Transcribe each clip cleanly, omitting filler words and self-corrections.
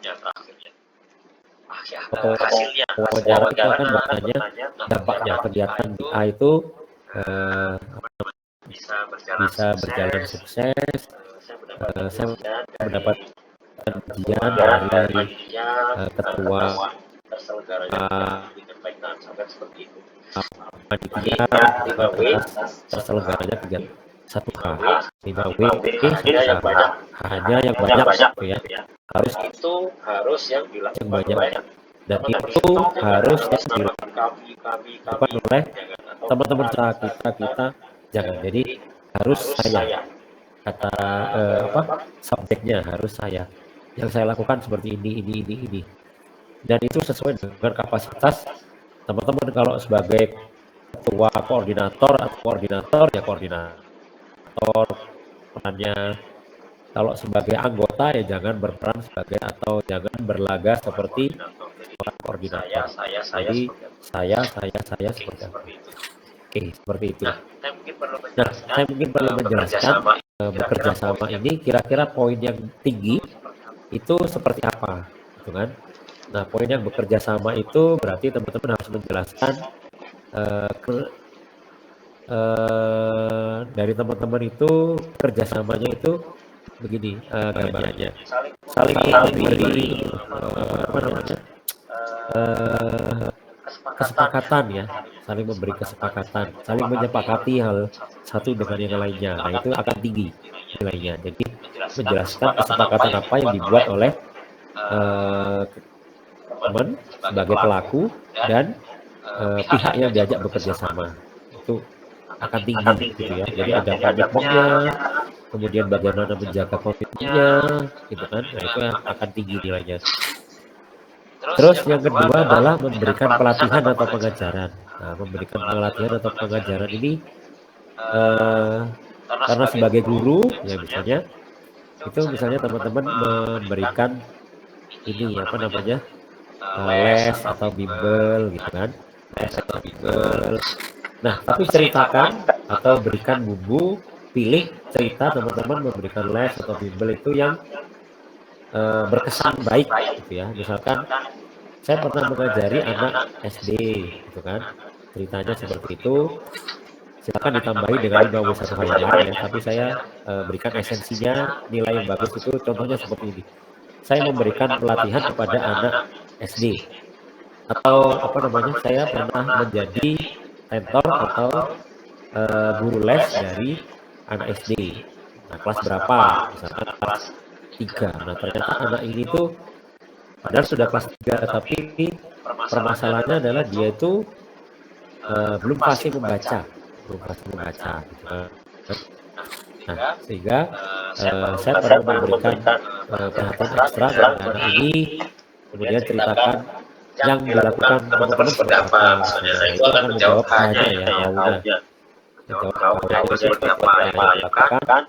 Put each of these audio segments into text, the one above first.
nyata akhirnya. Hasilnya wawancara itu akan bertanya dampaknya kegiatan A itu bisa berjalan sukses. Saya mendapat kajian dari ketua panitia atas terselenggaranya kegiatan 1H 5W hanya yang banyak gitu ya, harus yang banyak, dan itu harus yang dilakukan oleh teman-teman kita jangan. Jadi harus saya, kata subjeknya harus saya, yang saya lakukan seperti ini, dan itu sesuai dengan kapasitas teman-teman. Kalau sebagai ketua koordinator ya koordinator perannya. Kalau sebagai anggota ya jangan berperan sebagai atau jangan berlaga seperti orang koordinator. Jadi saya seperti apa? Oke, seperti itu. Nah, saya mungkin perlu menjelaskan bekerja sama ini kira-kira poin yang tinggi itu seperti apa, gitu kan? Nah, poin yang bekerja sama itu berarti teman-teman harus menjelaskan dari teman-teman itu kerjasamanya itu begini gambarannya, saling memberi kesepakatan ya, saling memberi kesepakatan, saling menyepakati hal satu dengan yang lainnya. Nah, itu akan tinggi nilainya. Jadi menjelaskan kesepakatan apa yang dibuat oleh teman sebagai pelaku dan pihak yang diajak bekerja sama, itu akan tinggi gitu ya. Jadi ada komitmennya, kemudian bagaimana menjaga komitmennya gitu kan. Nah, itu yang akan tinggi nilainya. Terus yang kedua adalah memberikan pelatihan atau pengajaran. Nah, memberikan pelatihan atau pengajaran ini karena sebagai guru ya misalnya teman-teman memberikan ini apa namanya les atau bimbel gitu kan, les atau bimbel. Nah, tapi ceritakan atau berikan bumbu, pilih cerita teman-teman memberikan les atau bimbel itu yang berkesan baik gitu ya. Misalkan saya pernah mengajari anak SD gitu kan, ceritanya seperti itu. Silakan ditambahi dengan 51 hal yang lain ya, tapi saya berikan esensinya. Nilai yang bagus itu contohnya seperti ini. Saya memberikan pelatihan kepada anak SD, atau apa namanya, saya pernah menjadi mentor atau guru les dari anak SD. Nah, kelas berapa? Misalkan kelas 3. Nah, ternyata anak ini tuh padahal sudah kelas 3, tapi permasalahannya adalah dia itu belum fasih membaca gitu kan. Nah, sehingga saya perlu memberikan perhatian ekstra kepada anak ini, kemudian ceritakan yang dilakukan teman-teman seperti apa. Nah, itu akan menjawab hanya ya, maunya. Menjawab itu seperti apa yang dilakukan.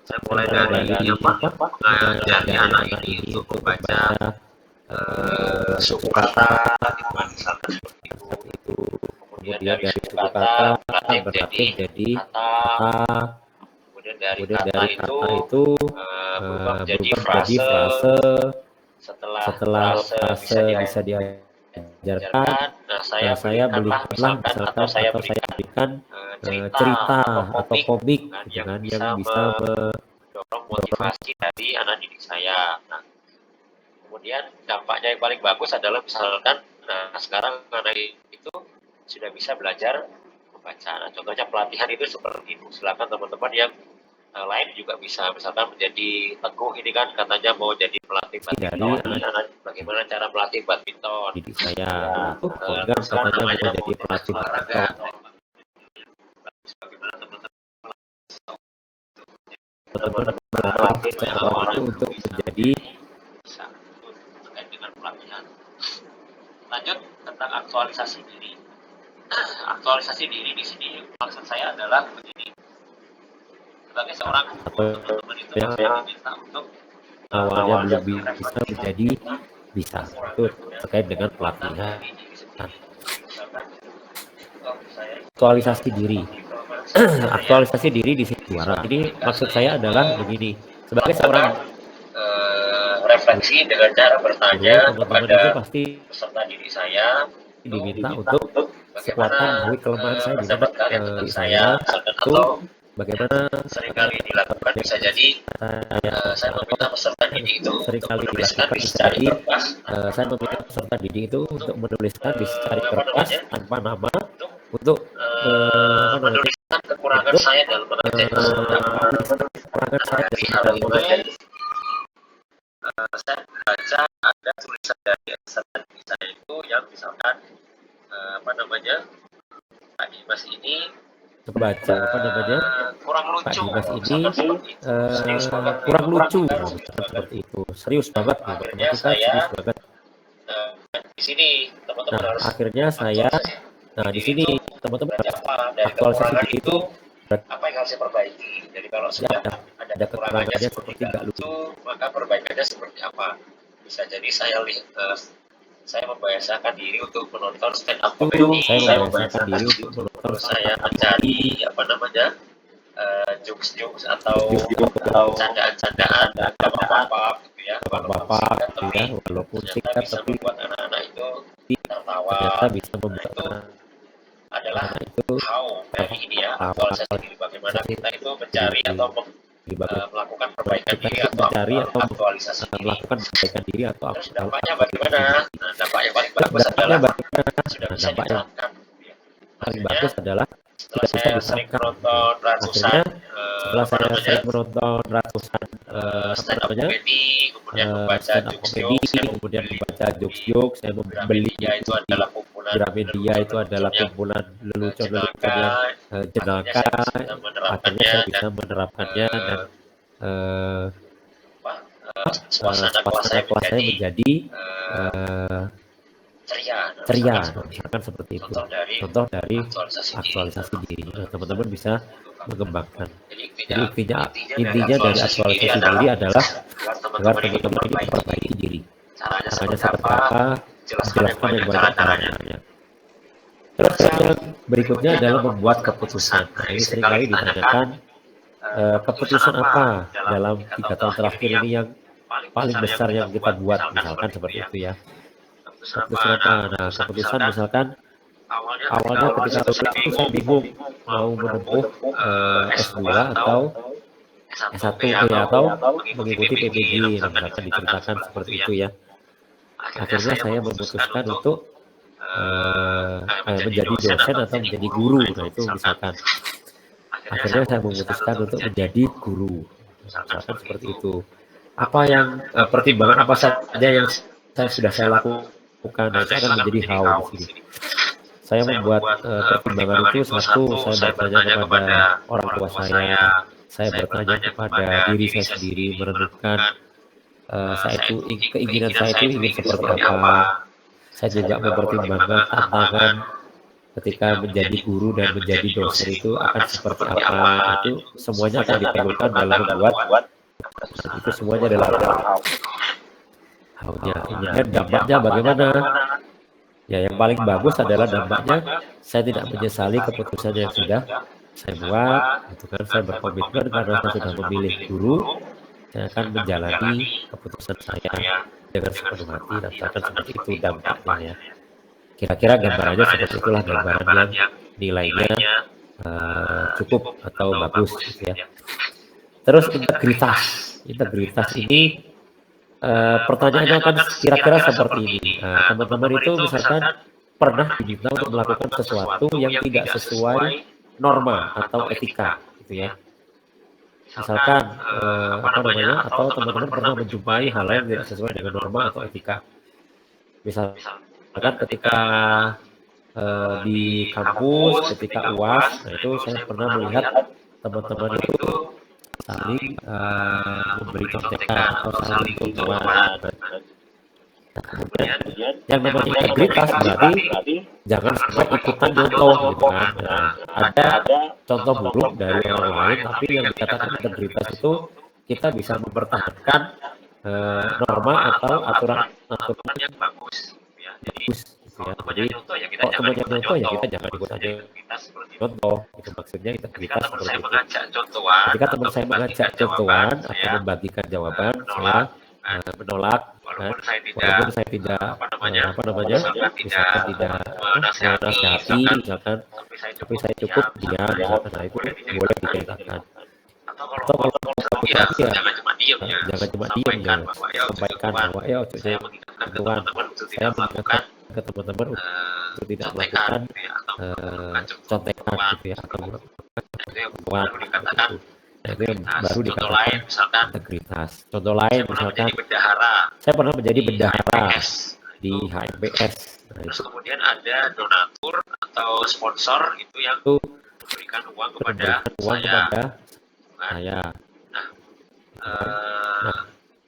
Saya mulai dari mengajari anak ini untuk membaca suku kata, misalkan seperti itu. Kemudian dari suku kata berarti jadi kata. Kemudian dari kata itu berubah menjadi frase. Setelah frase bisa diajarkan, nah saya berikanlah misalkan atau saya berikan cerita atau komik gitu kan, yang bisa mendorong motivasi dari anak didik saya. Nah, kemudian dampaknya yang paling bagus adalah misalkan, nah sekarang anak itu sudah bisa belajar membaca. Nah, contohnya pelatihan itu seperti itu. Silakan teman-teman yang lain juga bisa, misalkan menjadi Teguh ini kan katanya mau jadi pelatih badminton. Bagaimana cara melatih badminton? Jadi saya kan katanya mau jadi pelatih badminton. Bagaimana teman-teman melatih seseorang itu untuk menjadi bisa terkait dengan pelatihan. Lanjut tentang aktualisasi diri. Aktualisasi diri di sini maksud saya adalah begini. Sebagai seorang teman-teman itu saya diminta untuk awalnya belum bisa menjadi bisa. Itu terkait dengan pelatihan. Aktualisasi diri. Aktualisasi diri di sini juara. Jadi maksud saya adalah begini. Sebagai seorang refleksi dengan cara bertanya kepada peserta didik saya diminta untuk bagaimana mengetahui kelemahan saya di mana pendapat kalian tentang saya atau bagaimana seringkali dilakukan bisa jadi saya meminta peserta didik itu untuk seringkali menuliskan dilakukan di bisa secari jadi kertas saya meminta peserta didik itu untuk menuliskan di secari apa kertas namanya tanpa nama untuk menuliskan kekurangan untuk saya dalam mengerjakan peserta. kekurangan saya Tapi dalam hal itu mengerjakan saya baca ada tulisan dari peserta didik saya itu yang misalkan apa namanya Pak Dimas ini baca kurang Pak lucu Dimas ini misalkan seperti itu. Serius banget kurang lucu misalkan seperti itu, serius banget nih akhirnya matematika saya serius banget. di sini teman-teman harus Akhirnya saya di sini teman-teman berarti apa dari aktualisasi kekurangan diri itu berarti apa yang harus saya perbaiki. Jadi kalau sudah ada kekurangannya seperti nggak nggak lucu, maka perbaikannya seperti apa. Bisa jadi saya membiasakan diri untuk menonton stand up comedy, saya membiasakan diri untuk menonton saya mencari apa namanya jokes-jokes atau candaan-candaan bapak-bapak gitu ya, bapak gitu ya, walaupun singkat bisa tapi membuat anak-anak itu tertawa. ternyata bisa membuat Itu adalah itu how dari ini ya, aktualisasi diri bagaimana kita itu mencari atau melakukan perbaikan diri atau aktualisasi diri. melakukan perbaikan diri atau Terus dampaknya bagaimana? Nah, dampak yang paling bagus adalah sudah bisa diterapkan. paling bagus adalah Setelah saya sering menonton ratusan setelah saya sering menonton ratusan stand up comedy, kemudian membaca jokes-jokes, kemudian membaca jokes-jokes, saya membeli itu adalah kumpulan Gramedia itu adalah kumpulan lelucon-lelucon yang jenaka. Akhirnya saya bisa menerapkannya dan suasana kelas saya menjadi ceria, misalkan seperti itu. Contoh dari aktualisasi diri. Nah, teman-teman bisa mengembangkan. Jadi intinya dari aktualisasi diri adalah agar teman-teman ini memperbaiki diri. Caranya seperti apa? Jelaskan yang banyak caranya. Terus yang berikutnya adalah membuat keputusan. Nah, ini seringkali ditanyakan keputusan apa dalam 3 tahun terakhir ini yang paling besar yang kita buat, misalkan seperti itu ya. Keputusan apa? Nah, keputusan misalkan awalnya ketika itu saya bingung mau menempuh S2 atau S1 atau mengikuti PPG, nah, misalkan diceritakan seperti itu ya. Akhirnya saya memutuskan untuk menjadi dosen atau menjadi guru. Nah, itu misalkan. Akhirnya saya memutuskan untuk menjadi guru. Misalkan seperti itu. Apa yang pertimbangan apa saja yang sudah saya lakukan, nah, itu akan menjadi how di sini. Saya membuat pertimbangan itu, satu, saya bertanya kepada orang tua saya bertanya kepada diri saya sendiri, merenungkan keinginan saya itu ingin seperti apa. Saya juga mempertimbangkan tantangan ketika menjadi guru dan menjadi dosen itu akan seperti apa. Itu semuanya akan diperlukan dalam membuat itu semuanya adalah how-nya. Dan dampaknya bagaimana? Ya, yang paling bagus adalah dampaknya saya tidak menyesali keputusan yang sudah saya buat. Itu kan saya berkomitmen karena saya sudah memilih guru, saya akan menjalani keputusan saya dengan sepenuh hati dan akan seperti itu dampaknya ya. Kira-kira gambarannya seperti itulah gambaran yang nilainya cukup atau bagus gitu ya. Terus integritas ini pertanyaannya akan kira-kira seperti ini. Teman-teman itu misalkan pernah diminta untuk melakukan sesuatu yang tidak sesuai norma atau etika gitu ya. Misalkan atau teman-teman pernah menjumpai hal yang tidak sesuai dengan norma atau etika. Misalkan ketika di kampus, ketika UAS, nah itu saya pernah melihat teman-teman itu saling memberi contekan atau saling berbuat. Kemudian yang namanya integritas berarti jangan sampai ikutan contoh gitu kan. Nah, ada contoh buruk dari orang lain, tapi yang dikatakan integritas itu kita bisa mempertahankan norma atau aturan yang bagus ya. Jadi kalau temannya contoh ya kita jangan ikut aja contoh. Itu maksudnya integritas seperti itu. Ketika teman saya mengajak contohan atau membagikan jawaban, saya menolak, walaupun saya walaupun saya tidak misalkan tidak menasihati, misalkan, tapi saya cukup diam, misalkan, nah itu boleh diceritakan. Atau kalau bagus lagi ya jangan cuma diam, ya sampaikan bahwa ya saya mengingatkan ke teman-teman untuk tidak melakukan contekan gitu ya, atau buat gitu. Nah, itu yang baru dikatakan integritas. Contoh lain misalkan saya pernah menjadi bendahara di HMPS. Nah, Terus kemudian ada donatur atau sponsor itu yang itu memberikan uang memberikan kepada uang saya. kepada saya.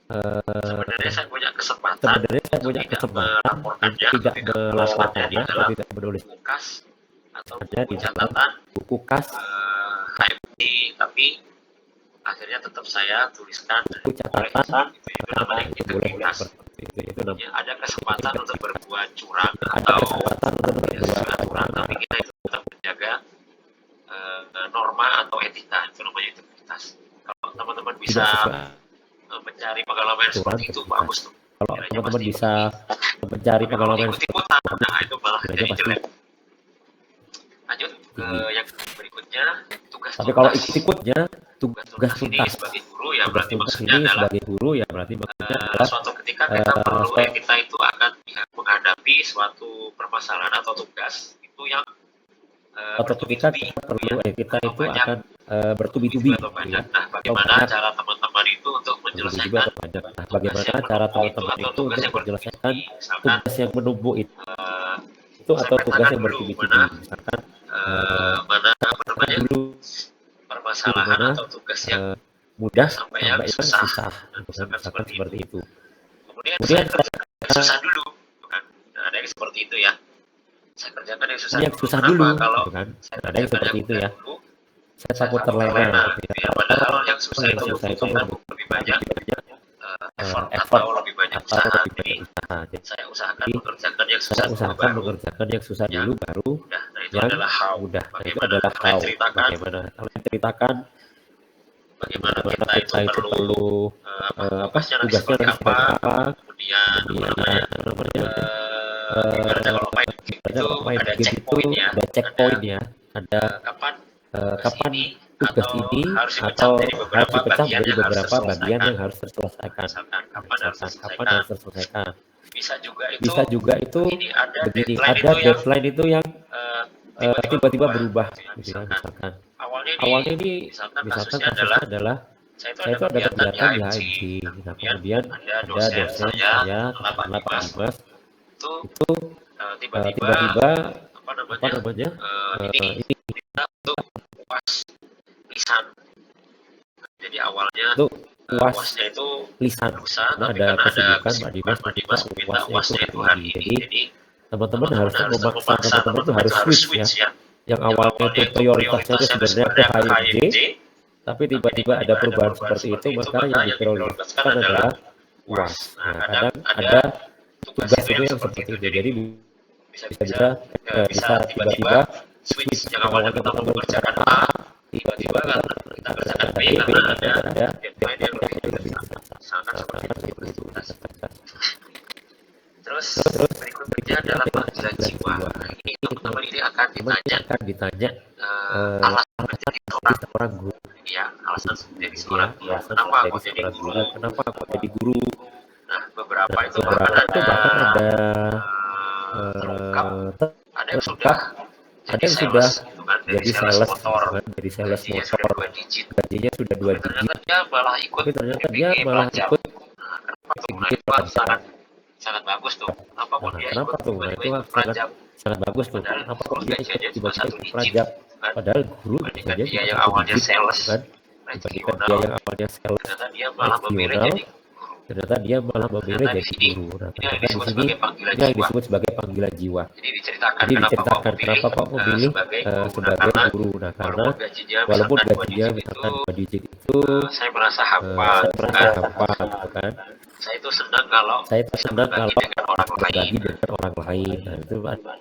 Sebenarnya saya punya kesempatan Sebenarnya saya punya tidak kesempatan untuk melaporkannya, tidak melaporkannya atau dalam tidak menulis buku kas atau ada buku di dalam catatan buku kas HMD, tapi akhirnya tetap saya tuliskan buku catatan. itu namanya Itu boleh integritas. seperti itu namanya. Ya, ada kesempatan untuk berbuat curang Ada atau kesempatan untuk berbuat curang, tapi kita itu tetap menjaga norma atau etika, itu namanya integritas. Kalau teman-teman bisa tidak sesuai mencari pengalaman seperti itu, bagus tuh. kalau teman-teman bisa mencari pengalaman ikut-ikutan, nah itu malah sebenarnya jadi pasti jelek. Lanjut ke yang berikutnya, tugas tapi kalau tuntas. ikut-ikutnya tugas ini tuntas sebagai guru ya tugas berarti tuntas maksudnya ini adalah sebagai guru ya berarti maksudnya adalah suatu ketika kita itu akan menghadapi suatu permasalahan atau tugas itu yang suatu ketika kita perlu kita itu akan bertubi-tubi atau gitu banyak. ya. Nah, bagaimana cara teman-teman itu untuk Bertubi-tubi menyelesaikan atau banyak. Nah, bagaimana cara teman-teman itu untuk menyelesaikan tugas yang menumpuk itu atau tugas yang bertubi-tubi, misalkan mana dulu permasalahan atau tugas yang mudah sampai yang yang susah, misalkan seperti itu. Kemudian saya kerjakan susah dulu, kan? Nah, ada yang seperti itu ya. Saya kerjakan yang susah dulu, kalau gitu kan? Ada yang seperti itu ya. Saya takut terlena, gitu ya. Padahal yang susah itu membutuhkan lebih banyak effort atau lebih banyak usaha. Jadi saya usahakan mengerjakan yang susah dulu, baru yang mudah. Nah, itu adalah how. Bagaimana? Kalau ceritakan bagaimana kita itu perlu tugasnya nanti seperti apa, kemudian kalau main game itu ada checkpoint ya, ada kapan tugas ini atau harus dipecah menjadi beberapa bagian yang harus terselesaikan. Kapan harus terselesaikan. Bisa juga itu begini, ada deadline itu yang tiba-tiba berubah, gitu ya, misalkan. Awalnya ini misalkan kasusnya adalah saya itu ada kegiatan di HMG, nah kemudian ada dosen saya, katakanlah Pak Dimas, itu tiba-tiba ini lisan. Jadi awalnya itu UASnya itu lisan, karena ada kesibukan Pak Dimas minta UASnya itu hari ini. Jadi teman-teman harus memaksa teman-teman itu harus switch ya. Yang awalnya itu prioritasnya itu sebenarnya ke HMG, tapi tiba-tiba ada perubahan seperti itu, maka yang diprioritaskan adalah UAS. Nah, kadang ada tugas itu yang seperti itu, jadi bisa tiba-tiba switch yang awalnya kita mengerjakan A, tiba-tiba kita kerjakan B karena ada deadline yang lebih sangat seperti itu. Terus berikutnya adalah panggilan jiwa. Ini teman-teman ini akan ditanya alasan menjadi seorang guru. Ya, alasan menjadi seorang guru. Kenapa aku jadi guru? Nah, beberapa itu bahkan ada ada yang sudah jadi sales motor, gajinya sudah 2 digit, tapi ternyata dia malah ikut sangat bagus tuh. Kenapa tuh? Nah, itu sangat bagus tuh. Kenapa kok dia ikut tiba-tiba ikut pelajar? Padahal guru saja dia yang awalnya sales, kan? Dibandingkan dia yang awalnya sales, ternyata dia malah memilih jadi guru. Nah, ternyata di sini ini yang disebut sebagai panggilan jiwa. Jadi diceritakan kenapa kok memilih sebagai guru. Nah, karena walaupun gajinya misalkan 2 digit itu, saya merasa hampa, gitu kan? Saya itu senang kalau berbagi dengan orang lain. Nah, itu ada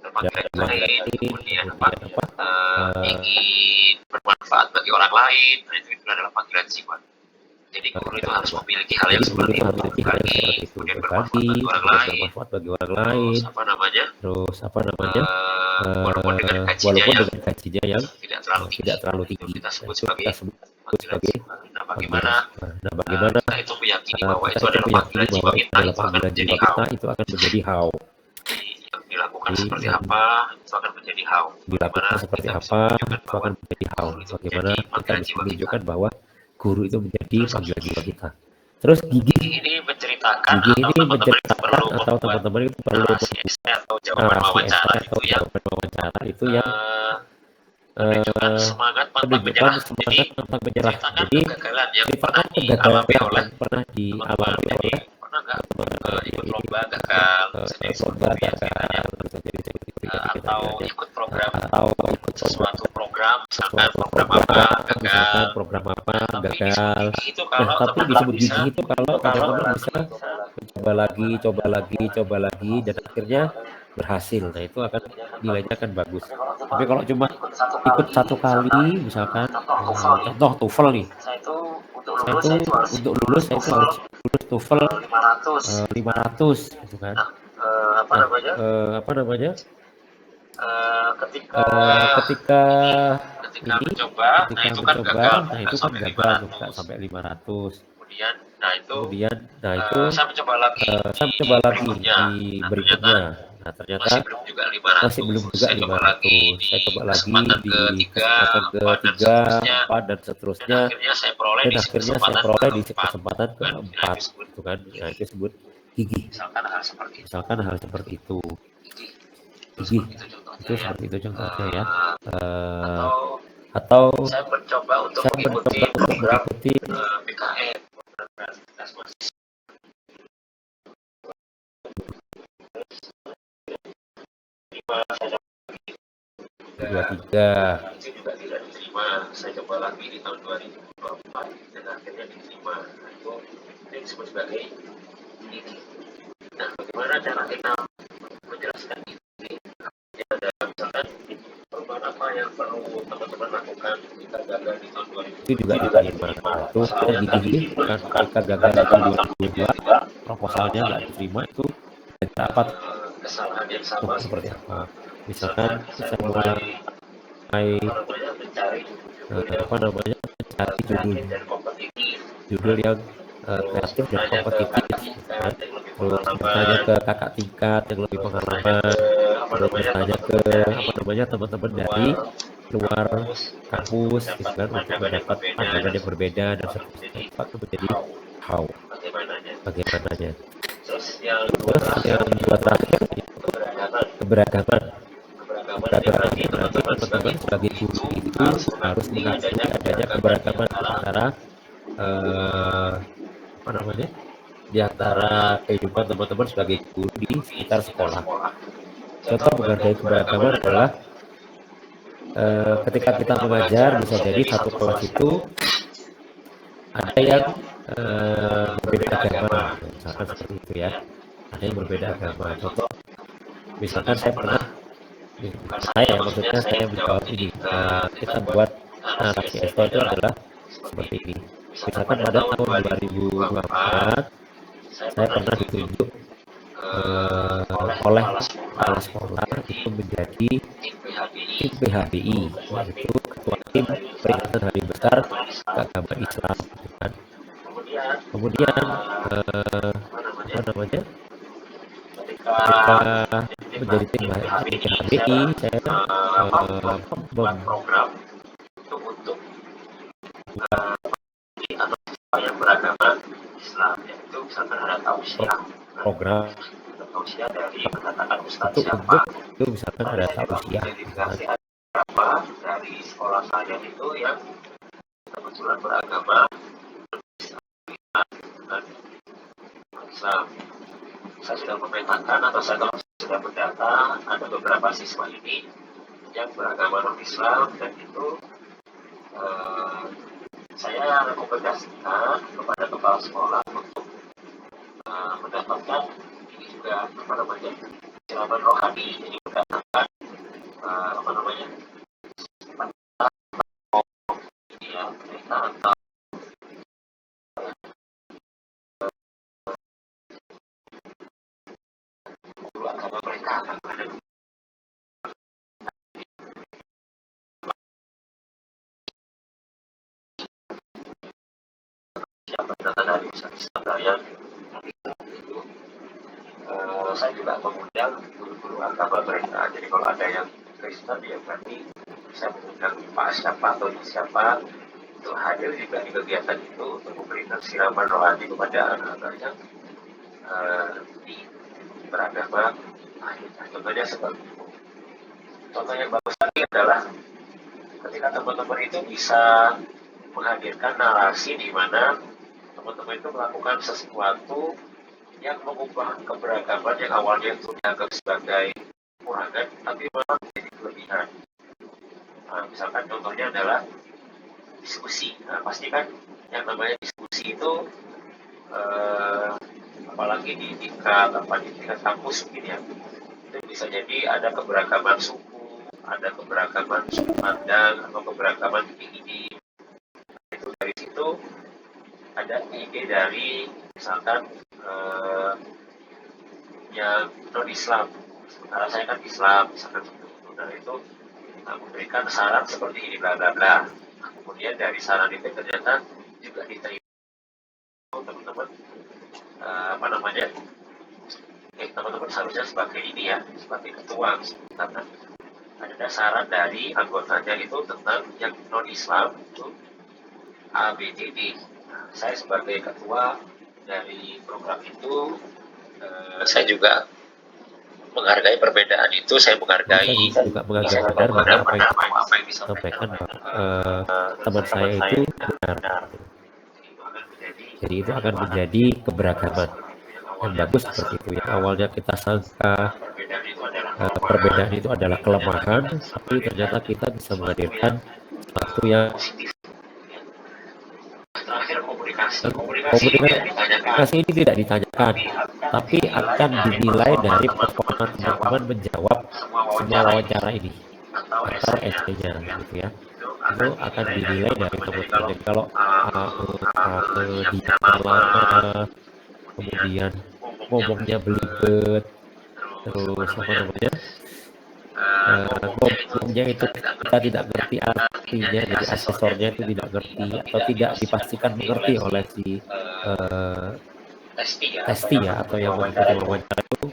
panggilan lain, kemudian ingin bermanfaat bagi orang lain. Nah, itu adalah panggilan jiwa. Jadi guru itu harus memiliki hal yang seperti itu, kemudian bermanfaat bagi orang lain, terus apa namanya, walaupun dengan gajinya yang tidak terlalu tinggi, kita sebut sebagai panggilan jiwa. Nah, bagaimana kita itu meyakini bahwa itu adalah panggilan jiwa kita, itu akan menjadi how. itu akan menjadi how. Yang dilakukan seperti apa, itu akan menjadi how. Dilakukan seperti apa, itu akan menjadi how. Bagaimana kita bisa menunjukkan bahwa guru itu menjadi panggilan jiwa kita. Terus gigi ini menceritakan atau teman-teman itu perlu narasi esai atau jawaban wawancara itu yang menunjukkan semangat pantang menyerah. Jadi menyerah. Jadi kegagalan yang ceritakan kegagalan yang pernah dialami oleh pernah nggak ikut lomba gagal, atau ikut program suatu program, misalkan program apa gagal. Nah, tapi disebut gigi itu kalau teman-teman bisa coba lagi dan akhirnya berhasil. Nah, itu akan nilainya akan bagus. Tapi kalau cuma ikut satu kali, misalkan contoh TOEFL nih, saya itu untuk lulus saya itu harus lulus TOEFL 500 gitu kan. Apa namanya? Ketika mencoba, nah itu kan gagal nggak sampai 500. Kemudian saya mencoba lagi di berikutnya. Nah, ternyata masih belum juga 500. Saya coba lagi di kesempatan ketiga, 4 dan seterusnya. Dan akhirnya saya peroleh di kesempatan keempat, gitu kan. Nah, itu disebut gigi. Misalkan hal seperti itu. Gigi. Itu seperti itu contohnya ya. Atau saya mencoba untuk mengikuti PKM. Itu juga tidak diterima. Saya coba lagi di tahun 2024 dan akhirnya diterima. Nah, itu disebut sebagai ini. Nah, bagaimana cara kita menjelaskan ini? Ada misalkan perubahan apa yang perlu teman-teman lakukan jika gagal di tahun 2024? Itu juga diterima. Itu gigi bukan ketika gagal di tahun 2022 proposalnya nggak diterima, itu dapat kesalahan yang sama seperti apa. Misalkan saya mulai mencari judul yang kreatif dan kompetitif, kan? Terus bertanya ke kakak tingkat yang lebih pengalaman, terus bertanya ke teman-teman dari luar kampus, gitu kan, untuk mendapat pandangan yang berbeda dan seterusnya. Itu akan menjadi how, bagaimananya. Terus yang dua terakhir itu keberagaman. Berarti teman-teman sebagai guru itu harus mengakui adanya keberagaman di antara kehidupan teman-teman sebagai guru di sekitar sekolah. Contoh menghargai keberagaman adalah ketika kita mengajar, bisa jadi satu kelas itu ada yang berbeda agama, misalkan seperti itu ya. Ada yang berbeda agama. Contoh, misalkan saya menjawab ini, kita buat narasi esai itu adalah seperti ini. Misalkan pada tahun 2024 saya pernah ditunjuk oleh kepala sekolah itu menjadi tim PHBI, yaitu ketua tim peringatan hari besar keagamaan Islam, gitu kan. Kemudian ketika menjadi tim PHBI, saya program untuk yang beragama Islam, yaitu misalkan ada tausiah dari kedatangan Ustaz siapa, itu misalkan ada tausiah dari sekolah saya itu yang kebetulan beragama Islam. Saya sudah memetakan atau saya sudah mendata ada beberapa siswa ini yang beragama non-Islam, dan itu saya rekomendasikan kepada kepala sekolah untuk mendapatkan ini juga silaban rohani, jadi mendapatkan data dari Islam saya saya juga mengundang guru-guru agama mereka. Jadi kalau ada yang Kristen ya berarti saya mengundang Pak siapa atau siapa untuk hadir juga di kegiatan itu untuk memberikan siraman rohani kepada anak-anak yang di beragama lain. Contohnya seperti itu. Contoh yang bagus lagi adalah ketika teman-teman itu bisa menghadirkan narasi di mana teman-teman itu melakukan sesuatu yang mengubah keberagaman yang awalnya itu dianggap sebagai kekurangan, tapi malah menjadi kelebihan. Nah, misalkan contohnya adalah diskusi. Nah, pasti kan yang namanya diskusi itu apalagi di tingkat kampus mungkin ya, itu bisa jadi ada keberagaman suku, ada keberagaman sudut pandang atau keberagaman ide. Itu dari situ ada ide dari misalkan yang non Islam, sementara saya kan Islam, misalkan seperti itu. Nah itu memberikan saran seperti ini bla bla bla. Kemudian dari saran itu ternyata juga diterima teman-teman apa namanya, teman-teman seharusnya sebagai ini ya, sebagai ketua, karena ada saran dari anggotanya itu tentang yang non Islam itu A, B, C, D. Nah, saya sebagai ketua dari program itu, saya juga menghargai perbedaan itu, saya menghargai juga menganggap benar bahwa apa yang disampaikan teman saya itu benar. Jadi itu akan menjadi keberagaman yang bagus seperti itu. Yang awalnya kita sangka perbedaan itu adalah kelemahan, tapi ternyata kita bisa menghadirkan sesuatu yang komunikasi ini tidak ditanyakan, tapi akan dinilai dari performa teman-teman menjawab semua wawancara ini atau essay-nya gitu ya. Itu akan dinilai dari teman-teman. Jadi kalau di lama, kemudian ngomongnya belibet, terus apa namanya, ngomongnya itu kita tidak ngerti artinya, jadi asesornya itu tidak ngerti atau tidak dipastikan mengerti oleh si testi ya atau yang mengikuti wawancara itu.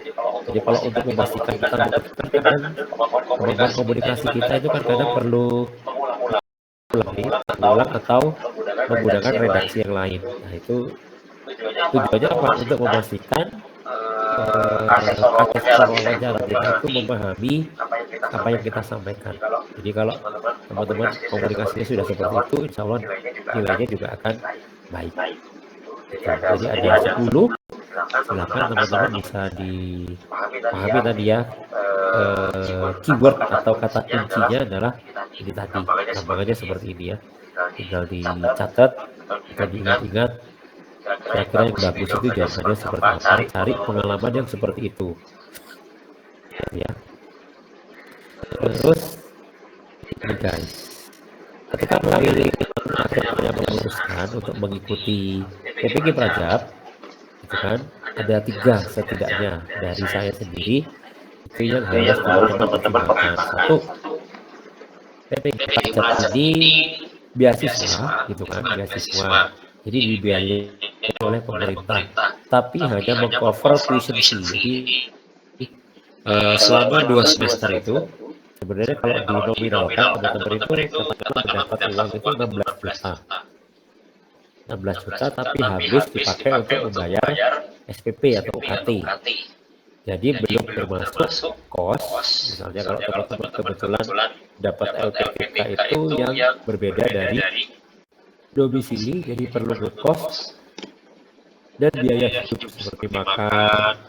Jadi kalau untuk memastikan kita mengerti, kadang kemampuan komunikasi kita itu kan kadang perlu ulang atau menggunakan redaksi yang lain. Nah itu tujuannya apa? Untuk memastikan asesor wawancara kita itu memahami apa yang kita sampaikan. Jadi kalau teman-teman komunikasinya sudah seperti itu, insya Allah nilainya juga akan baik. Jadi ada 10, silakan teman-teman bisa dipahami tadi ya, keyword atau kata kuncinya adalah ini tadi, gampangannya seperti ini ya, tinggal dicatat, kita diingat-ingat kira-kira yang bagus itu jawabannya seperti apa, cari pengalaman yang seperti itu ya. Terus ini guys, ketika akhirnya memutuskan untuk mengikuti PPG Prajab, itu kan ada 3 setidaknya dari saya sendiri itu yang harus teman-teman pertimbangkan. 1, PPG Prajab ini beasiswa gitu kan, beasiswa, jadi dibiayai oleh pemerintah, tapi hanya mengcover tuition fee. Jadi selama 2 semester itu sebenarnya kalau dinominalkan teman-teman itu katakanlah mendapat uang itu 16 juta, tapi habis dipakai untuk membayar SPP atau UKT. Jadi belum termasuk kos. Misalnya kalau teman-teman kebetulan dapat LPTK itu yang berbeda dari domisili, jadi perlu ngekos dan biaya hidup seperti makan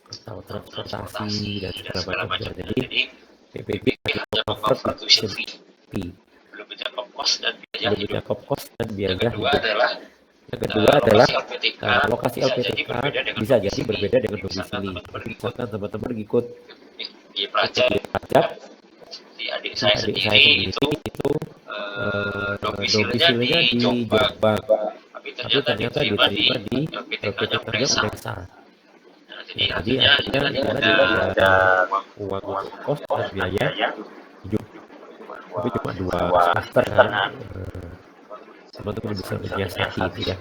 atau transportasi dan segala macamnya. Jadi PPB cover tuition fee, belum mencakup kos dan biaya hidup. Yang kedua adalah lokasi LPTK bisa jadi berbeda dengan domisili. Misalkan teman-teman ikut pajak, di adik saya sendiri itu domisilinya di Jombang, tapi ternyata diterima di LPTK-nya Unesa. Jadi artinya kita juga ada uang untuk kos dan biaya hidup. Tapi cuma 2 semester kan, teman-teman bisa menyiasati itu ya.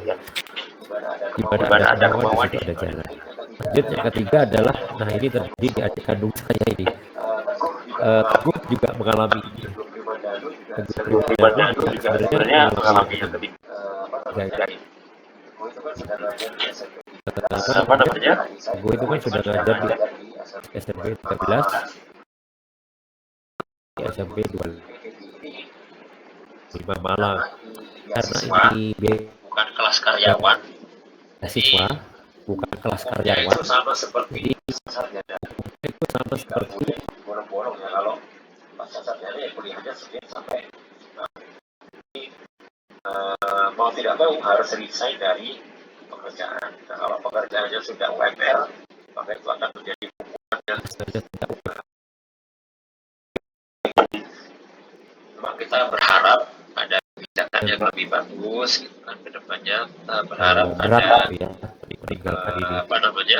Di mana ada kemauan, di situ ada jalan. Lanjut yang ketiga adalah, nah ini terjadi di adik kandung saya ini. Teguh juga mengalami ini. Teguh Primadalu juga sebenarnya mengalami yang ketiga. Apa namanya? Teguh itu kan sudah ngajar di SMP 13, di SMP 25 Malang. Karena ini bukan kelas karyawan, siswa, bukan kelas karyawan. itu sama seperti Jadi itu sama seperti bolong-bolong ya, kalau pas sarjana ya kuliahnya Senin sampai mau tidak mau harus resign dari pekerjaan. Nah, kalau pekerjaannya sudah UMR, maka itu akan menjadi hukuman yang saja tidak memang kita berharap ada kebijakan yang lebih bagus gitu kan ke depannya. Kita berharap berat ada ya meninggalkan ini. apa namanya?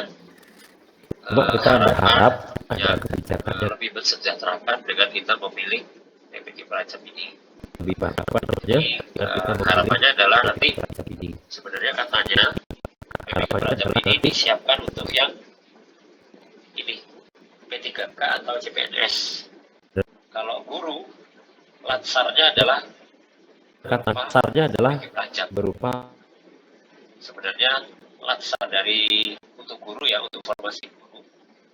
Cuma kita berharap ada yang kebijakan yang lebih mensejahterakan dengan kita memilih PPG Prajab ini. lebih baik, apa namanya, dengan kita memilih Harapannya adalah nanti Prajab ini. sebenarnya katanya PPG Harapannya Prajab adalah ini nanti disiapkan untuk yang ini P3K atau CPNS. Kalau guru latsarnya adalah kata dasarnya adalah PPG Prajab. berupa Sebenarnya latsar dari untuk guru ya, untuk formasi guru.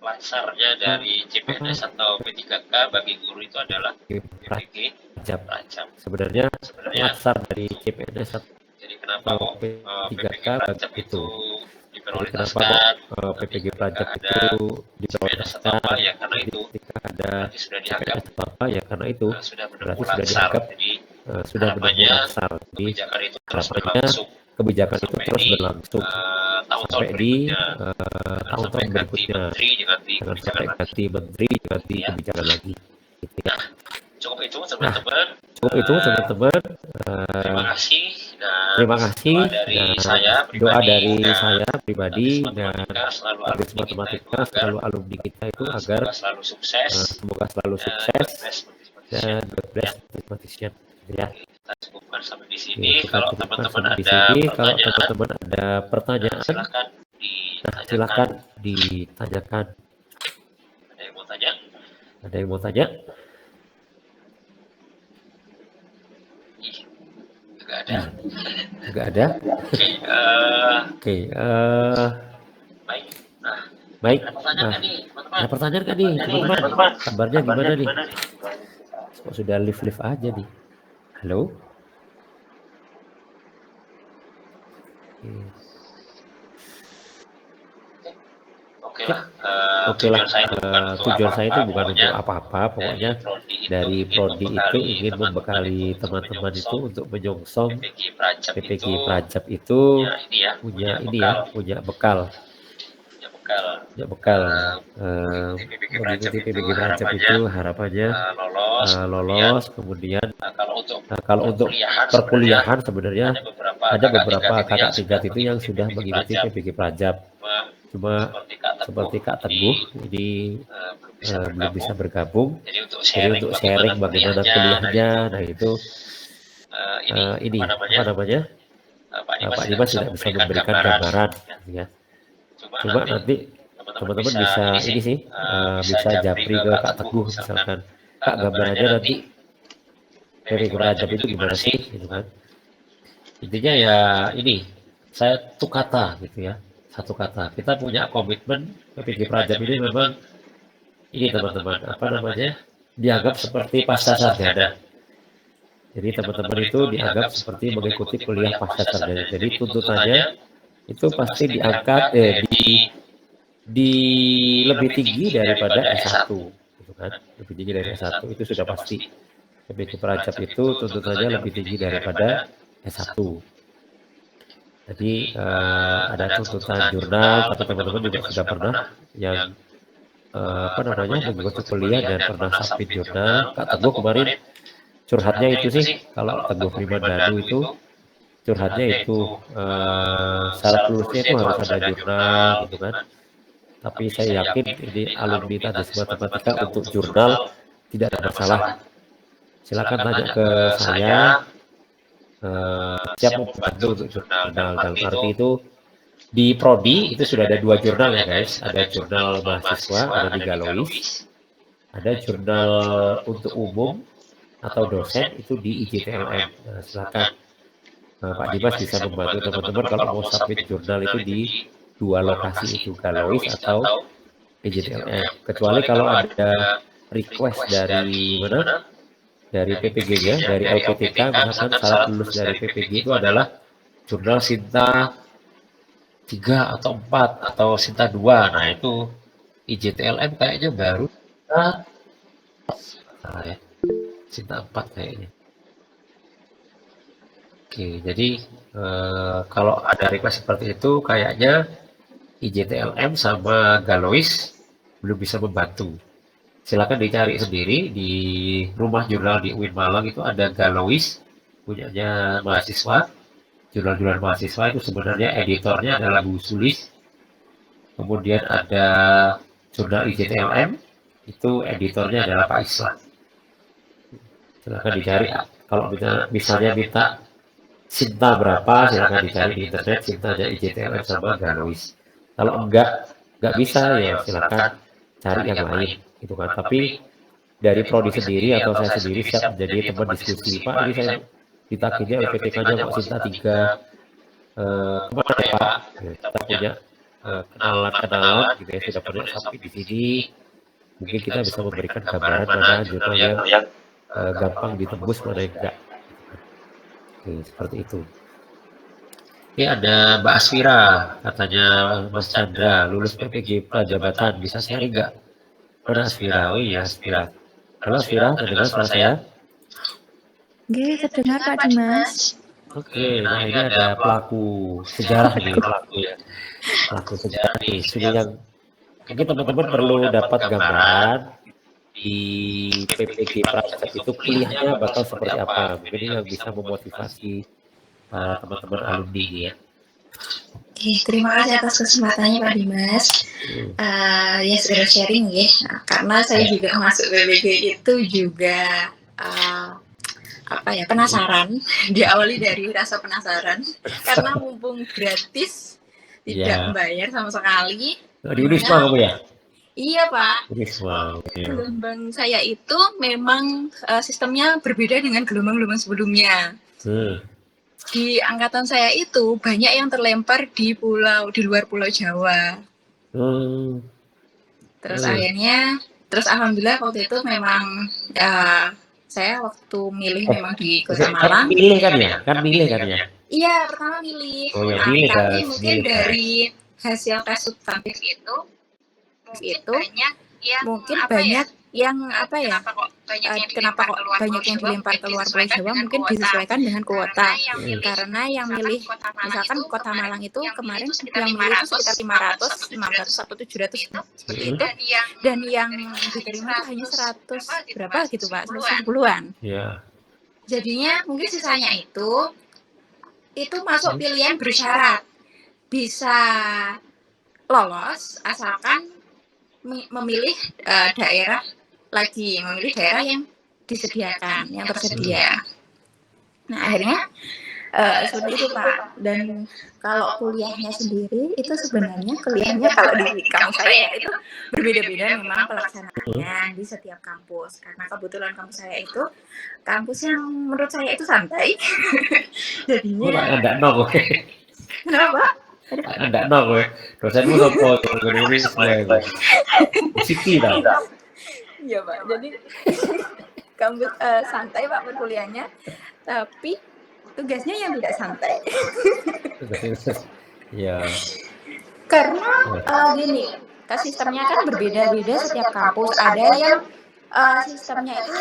Latsarnya dari CPNS atau P3K bagi guru itu adalah PPG Prajab. Prajab. Sebenarnya Sebenarnya dasar dari CPNS jadi kenapa kok P3K Prajab itu. Jadi kenapa diprioritaskan? kok PPG Prajab ada itu diprioritaskan? apa ya, karena Jadi itu ketika ada nanti sudah dianggap CPNS apa ya, karena itu sudah berarti menempuh sudah latsar. dianggap Jadi sudah menempuh harapannya dasar. Jadi kebijakan itu terus harapannya berlangsung kebijakan itu sampai terus di berlangsung tahun-tahun sampai di berikutnya. tahun-tahun Sampai ganti berikutnya. menteri, ganti Jangan kebijakan sampai lagi. ganti menteri, ganti Ya. kebijakan lagi. Gitu ya. Nah, cukup itu teman-teman. Cukup itu teman-teman. Terima kasih dan Terima kasih doa dari dan saya doa pribadi dari dan saya pribadi dan selalu Tabis alumni kita itu Matematika agar selalu alumni kita itu agar semoga selalu sukses semoga selalu dan sukses dan dan God bless mathematician. Ya. kita cukupkan sampai di Oke, sini. kita Kalau cukupkan teman-teman sampai di ada sini. Kalau pertanyaan, teman-teman ada pertanyaan, silakan nah ditanyakan. silakan ditanyakan. Ada yang mau tanya? Ada yang mau tanya? Ih, nggak ada. Enggak ada? Oke, Oke, baik. Nah, baik. ada pertanyaan Nah, nggak nih, teman-teman? ada pertanyaan kan nih, teman-teman? Kabarnya gimana nih? Kok sudah live-live aja nih? Halo? Oke lah. Oke lah, tujuan saya itu bukan pokoknya untuk apa-apa, pokoknya dari Prodi itu ingin membekali teman-teman itu untuk menyongsong PPG Prajab itu punya ini ya, punya bekal, mengikuti PPG Prajab itu harapannya lolos, kemudian kalau untuk perkuliahan sebenarnya ada beberapa kakak tingkat itu yang sudah mengikuti PPG Prajab, cuma seperti Kak Teguh ini belum bisa bergabung. Jadi untuk sharing bagaimana kuliahnya, nah itu ini apa namanya, Pak Dimas tidak bisa memberikan gambaran, ya. Cuma nanti teman-teman bisa ini sih, bisa japri ke Kak Teguh misalkan, Kak gambarannya nanti PPG Prajab itu gimana sih, gitu kan. Intinya ya ini, saya tuh kata gitu ya, satu kata. Kita punya komitmen PPG Prajab ini memang ini teman-teman, apa namanya, dianggap seperti pasca sarjana. Jadi teman-teman itu dianggap seperti mengikuti kuliah pasca sarjana. Jadi tuntutannya itu pasti diangkat di lebih tinggi daripada S1, gitu kan. Lebih tinggi dari S1 itu sudah pasti. PPG Prajab itu tuntutannya lebih tinggi daripada S1. Jadi ada tuntutan jurnal, tapi teman-teman juga sudah pernah yang apa namanya mengikuti kuliah dan pernah submit jurnal. Kak Teguh kemarin curhatnya itu sih, kalau Teguh Primadalu itu curhatnya itu syarat lulusnya itu harus ada jurnal gitu kan. Tapi saya yakin ini alumni Teknik Matematika untuk jurnal tidak ada masalah. Silakan tanya ke saya. Siap membantu untuk jurnal. Dalam arti itu di Prodi itu sudah ada 2 jurnal ya guys. Ada jurnal mahasiswa, ada di Galois. Ada jurnal untuk umum atau dosen itu di IJTLM. Nah, silakan Pak Dimas bisa membantu teman-teman kalau mau submit jurnal itu di 2 lokasi itu, Galois atau IJTLM. Kecuali kalau ada request dari mana? Dari PPG-nya, dari LPTK, misalkan syarat lulus dari PPG itu adalah jurnal Sinta 3 atau 4 atau Sinta 2. Nah, itu IJTLM kayaknya baru ya. Sinta 4 kayaknya. Oke, jadi kalau ada request seperti itu kayaknya IJTLM sama Galois belum bisa membantu. Silakan dicari sendiri di rumah jurnal di UIN Malang itu ada Galois punyanya mahasiswa. Jurnal-jurnal mahasiswa itu sebenarnya editornya adalah Bu Sulis. Kemudian ada jurnal IJTLM itu editornya adalah Pak Islam. Silakan dicari. Kalau misalnya minta Sinta berapa, silakan dicari di internet Sintanya IJTLM sama Galois. Kalau nggak bisa ya silakan cari yang lain gitu kan. Tapi dari prodi sendiri atau saya sendiri siap menjadi teman diskusi. Pak, ini saya ditagihnya LPTK-nya kok Sinta 3. Kemana ya Pak? Ya, kita punya kenalan-kenalan gitu ya, sudah pernah sampai di sini. Mungkin kita bisa memberikan gambaran mana jurnal yang gampang ditembus, mana yang enggak. Oke, seperti itu. Ini ada Mbak Asfira, katanya Mas Chandra, lulus PPG Prajabatan, bisa sharing nggak? Mana Asfira? Oh iya Asfira. Halo Asfira, terdengar suara saya? Oke, terdengar Pak Dimas. Oke, nah ini ada pelaku sejarah nih, pelaku sejarah nih. Sini yang mungkin teman-teman perlu dapat gambaran di PPG Prajabatan itu kuliahnya bakal seperti apa. Mungkin ini yang bisa memotivasi teman-teman alumni ya. Oke, terima kasih atas kesempatannya Pak Dimas. Ya sudah sharing ya, karena saya juga masuk PPG itu juga penasaran. Diawali dari rasa penasaran karena mumpung gratis, tidak membayar sama sekali. Di Unisma kamu ya? Iya Pak. Unisma. Gelombang saya itu memang sistemnya berbeda dengan gelombang-gelombang sebelumnya. Di angkatan saya itu banyak yang terlempar di luar Pulau Jawa. Terus alhamdulillah waktu itu memang saya waktu milih memang di Kota Malang. Milih kan ya? Iya, pertama milih. Oh ya, milih kan. Tapi mungkin dari hasil tes substantif itu mungkin banyak yang kenapa kok banyak yang dilempar ke luar Pulau Jawa, mungkin disesuaikan dengan kuota. Karena yang milih misalkan Kota Malang itu kemarin yang milih itu sekitar 500 atau 700 seperti itu, dan yang diterima itu hanya 100 berapa gitu Pak, 110-an. Iya. Jadinya mungkin sisanya itu masuk pilihan bersyarat, bisa lolos asalkan memilih daerah yang disediakan, yang tersedia. Nah akhirnya seperti itu Pak. Dan kalau kuliahnya sendiri itu sebenarnya kuliahnya kalau di kampus saya itu berbeda-beda memang pelaksanaannya di setiap kampus. Karena kebetulan kampus saya itu kampus yang menurut saya itu santai. Jadinya enggak nol. Kenapa? Enggak nol gue. Dosenmu sopo ini semua. Siti dah. Iya Pak. Jadi kampus santai Pak perkuliahannya, tapi tugasnya yang tidak santai. Iya. Karena gini, sistemnya kan berbeda-beda setiap kampus. Ada yang sistemnya itu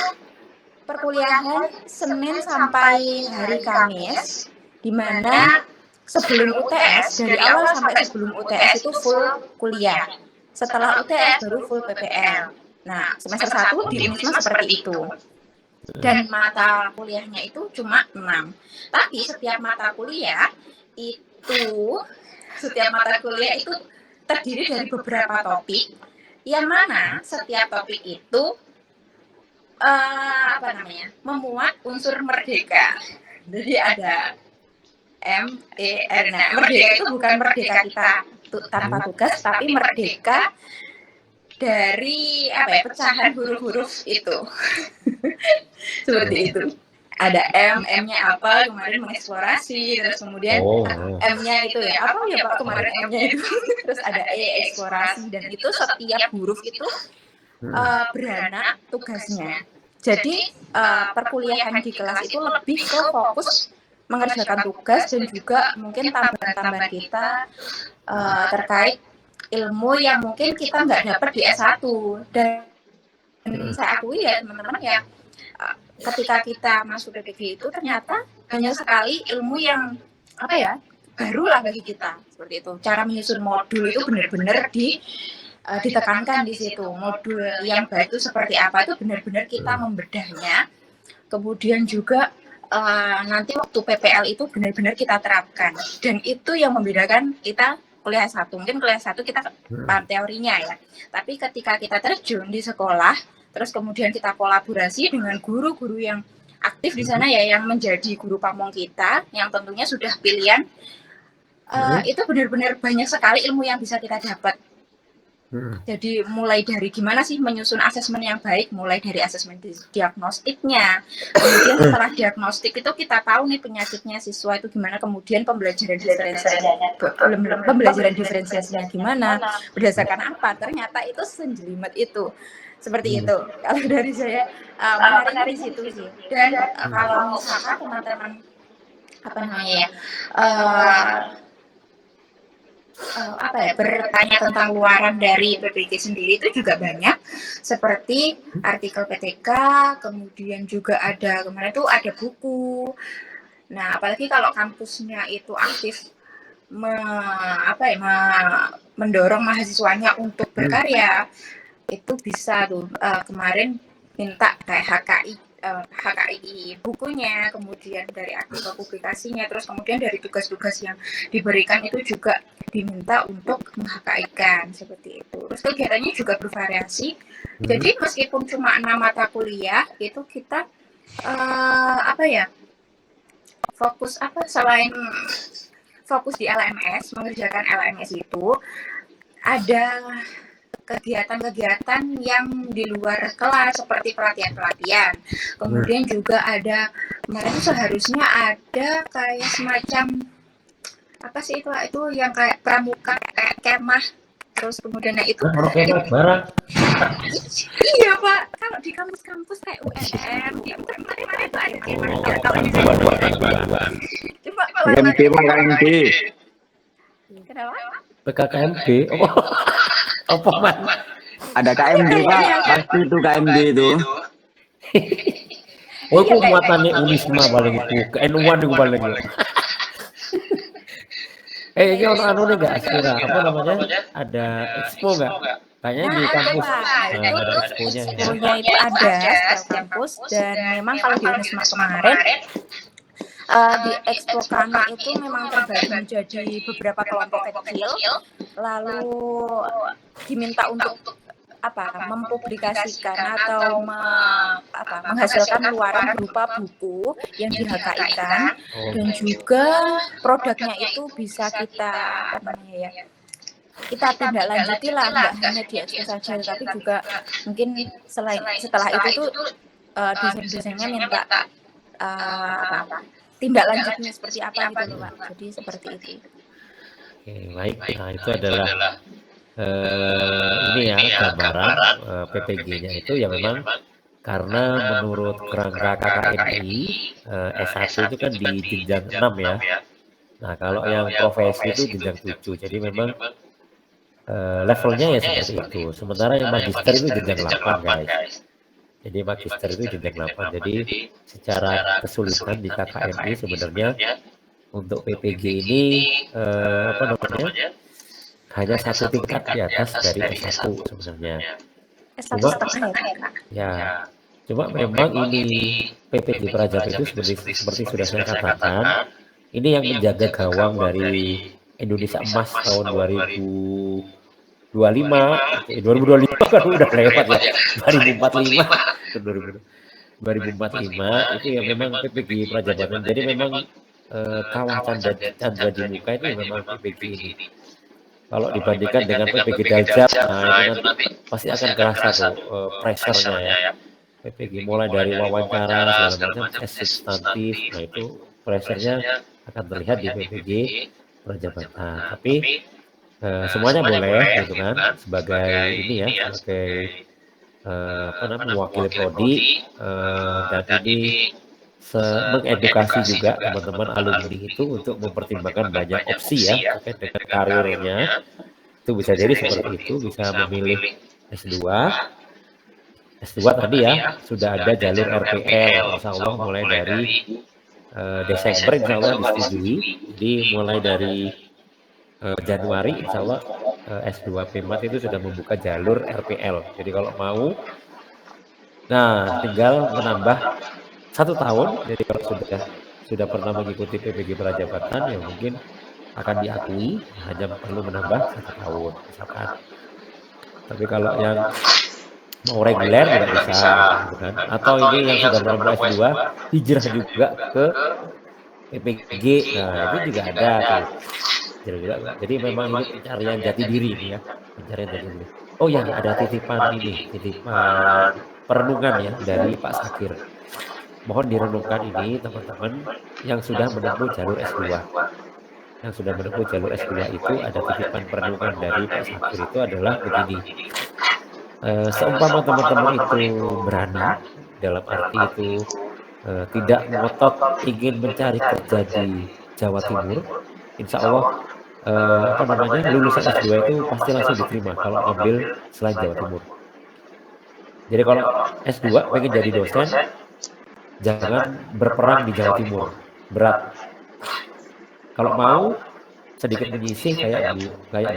perkuliahan Senin sampai hari Kamis, di mana sebelum UTS, dari awal sampai sebelum UTS itu full kuliah. Setelah UTS baru full PPL. Nah, semester 1 di Unisma seperti itu. Dan mata kuliahnya itu cuma 6. Tapi setiap mata kuliah itu terdiri dari beberapa topik, yang mana setiap topik itu memuat unsur merdeka. Jadi ada MER. Nah, merdeka itu bukan merdeka kita tanpa tugas, tapi merdeka dari pecahan huruf-huruf itu. Seperti itu. Ada M-nya apa, kemarin mengeksplorasi, terus kemudian M-nya itu ya, apa ya Pak kemarin M-nya itu. Terus ada E, eksplorasi, dan itu setiap huruf itu beranak tugasnya. Jadi perkuliahan di kelas itu lebih ke fokus mengerjakan tugas dan juga mungkin tambahan-tambahan kita terkait ilmu yang mungkin kita nggak dapat di S1. Dan saya akui ya teman-teman ya, ketika kita masuk PPG itu ternyata banyak sekali ilmu yang baru lah bagi kita, seperti itu. Cara menyusun modul itu benar-benar ditekankan di situ. Modul yang baik itu seperti apa, itu benar-benar kita membedahnya. Kemudian juga nanti waktu PPL itu benar-benar kita terapkan, dan itu yang membedakan kita kuliah S1. Mungkin kuliah S1 kita paham teorinya ya, tapi ketika kita terjun di sekolah, terus kemudian kita kolaborasi dengan guru-guru yang aktif di sana ya, yang menjadi guru pamong kita, yang tentunya sudah pilihan, itu benar-benar banyak sekali ilmu yang bisa kita dapat. Jadi mulai dari gimana sih menyusun asesmen yang baik, mulai dari asesmen diagnostiknya, kemudian setelah diagnostik itu kita tahu nih penyakitnya siswa itu gimana, kemudian pembelajaran diferensiasinya gimana, berdasarkan apa, ternyata itu senjelimet itu. Seperti itu. Kalau dari saya menarik di situ sih. Dan kalau misalkan teman-teman bertanya tentang luaran dari PPG sendiri, itu juga banyak, seperti artikel PTK, kemudian juga ada kemarin tuh ada buku. Nah, apalagi kalau kampusnya itu aktif mendorong mahasiswanya untuk berkarya, itu bisa tuh kemarin minta kayak HKI bukunya, kemudian dari artikel publikasinya, terus kemudian dari tugas-tugas yang diberikan itu juga diminta untuk meng-HKI-kan, seperti itu. Terus kegiatannya juga bervariasi. Jadi meskipun cuma 6 mata kuliah itu kita fokus selain fokus di LMS, mengerjakan LMS itu ada kegiatan-kegiatan yang di luar kelas seperti pelatihan-pelatihan. Kemudian juga ada kemarin seharusnya ada kayak semacam itu yang kayak pramuka, kayak kemah, terus kemudian itu barang. Iya Pak, kalau di kampus-kampus kayak UNM itu kemarin itu ada kemah. Coba KMP. Kenapa? PKKMB. Apa man? Ada KMB Pak, pasti itu KMB itu. Itu muatannya Unisma paling itu, ke N1 itu paling itu. Ini orang nih nggak Aspira, apa namanya? Ada expo nggak? Kayaknya di kampus. Ada exponya. Exponya itu ada setiap kampus, dan memang kalau di Unisma kemarin di Expo Kana itu memang terbagi menjadi beberapa kelompok kecil, lalu diminta untuk mempublikasikan atau menghasilkan luaran berupa buku yang di-HKI-kan, dan juga produknya itu bisa kita kita tindak lanjuti lah, nggak hanya di Expo saja, tapi juga mungkin setelah itu tuh desain-desainnya minta tindak lanjutnya seperti apa gitu Pak. Jadi seperti itu. Oke, baik. Nah, itu adalah ini ya gambaran PPG-nya itu ya memang karena menurut kerangka KKNI S1 itu kan di jenjang 6 ya. Nah, kalau yang profesi itu jenjang 7. Jadi memang levelnya ya seperti itu. Sementara yang magister itu jenjang 8 guys. Jadi magister itu jenjang 8. Jadi secara kesulitan di KKNI sebenarnya untuk PPG ini hanya satu tingkat di atas dari S1 sebenarnya. Cuma memang ini PPG Praja itu seperti sudah saya katakan, ini yang menjaga gawang dari Indonesia Emas tahun 2025 kan udah lewat ya, 2045 ke 2045 itu ya memang PPG Prajabatan. Jadi memang kawah Chandra di Muka itu ya memang PPG ini. Kalau dibandingkan dengan PPG Daljab, nah itu nanti pasti akan kerasa tuh pressure-nya ya. PPG mulai dari wawancara segala macam, tes substantif, nah itu pressure-nya akan terlihat di PPG Prajabatan. Tapi semuanya boleh gitu kan, sebagai ini ya, sebagai apa namanya, mewakili prodi, dan ini mengedukasi juga teman-teman alumni itu untuk mempertimbangkan banyak opsi ya terkait dengan karirnya. Itu bisa jadi seperti itu, bisa memilih S2. S2 tadi ya sudah ada jalur RPL, insya Allah mulai dari Desember insya Allah disetujui. Jadi mulai dari Januari insya Allah S2 PMAT itu sudah membuka jalur RPL. Jadi kalau mau, nah tinggal menambah 1 tahun. Jadi kalau sudah pernah mengikuti PPG Prajabatan ya mungkin akan diakui, hanya perlu menambah 1 tahun misalkan. Tapi kalau yang mau reguler juga bisa gitu kan. Atau ini yang sudah menempuh S2 hijrah juga ke PPG, nah itu juga ada tuh. Jadi memang ini pencarian jati diri nih ya, pencarian jati diri. Oh ya, ada titipan perenungan ya dari Pak Sakir. Mohon direnungkan ini teman-teman yang sudah menempuh jalur S2. Yang sudah menempuh jalur S2 itu ada titipan perenungan dari Pak Sakir itu adalah begini. Seumpama teman-teman itu berani, dalam arti itu tidak ngotot ingin mencari kerja di Jawa Timur, insya Allah lulusan S2 itu pasti langsung diterima kalau ambil selain Jawa Timur. Jadi kalau S2 pengen jadi dosen, jangan berperang di Jawa Timur, berat. Kalau mau sedikit menyisih kayak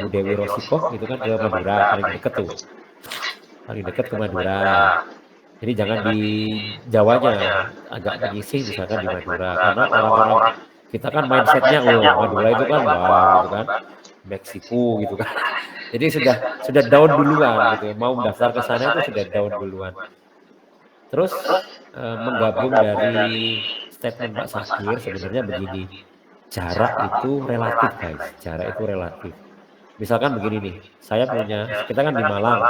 Bu Dewi Rosikoh gitu kan, ke Madura, paling deket tuh, paling dekat ke Madura. Jadi jangan di Jawanya, agak menyisih misalkan di Madura, karena orang-orang kita kan mindsetnya, Madura itu kan gitu kan, Meksiko gitu kan. Jadi sudah down duluan gitu, mau mendaftar ke sana itu sudah down duluan. Terus menggabung dari statement Pak Sakir sebenarnya begini, jarak itu relatif guys, jarak itu relatif. Misalkan begini nih, kita kan di Malang,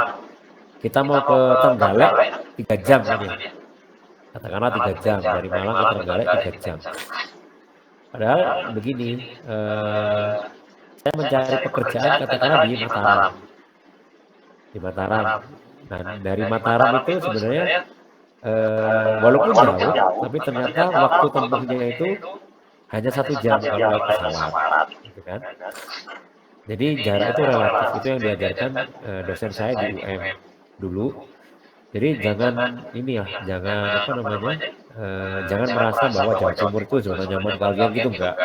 kita mau ke Trenggalek 3 jam kan ya, katakanlah 3 jam dari Malang ke Trenggalek 3 jam. Padahal begini, saya mencari pekerjaan katakanlah di Mataram. Nah dari Mataram itu sebenarnya walaupun jauh, tapi ternyata waktu tempuhnya itu hanya 1 jam kalau naik pesawat, gitu kan. Jadi jarak itu relatif, itu yang diajarkan dosen saya di UM dulu. Jadi jangan jangan merasa bahwa Jawa Timur itu zona nyaman kalian gitu, enggak.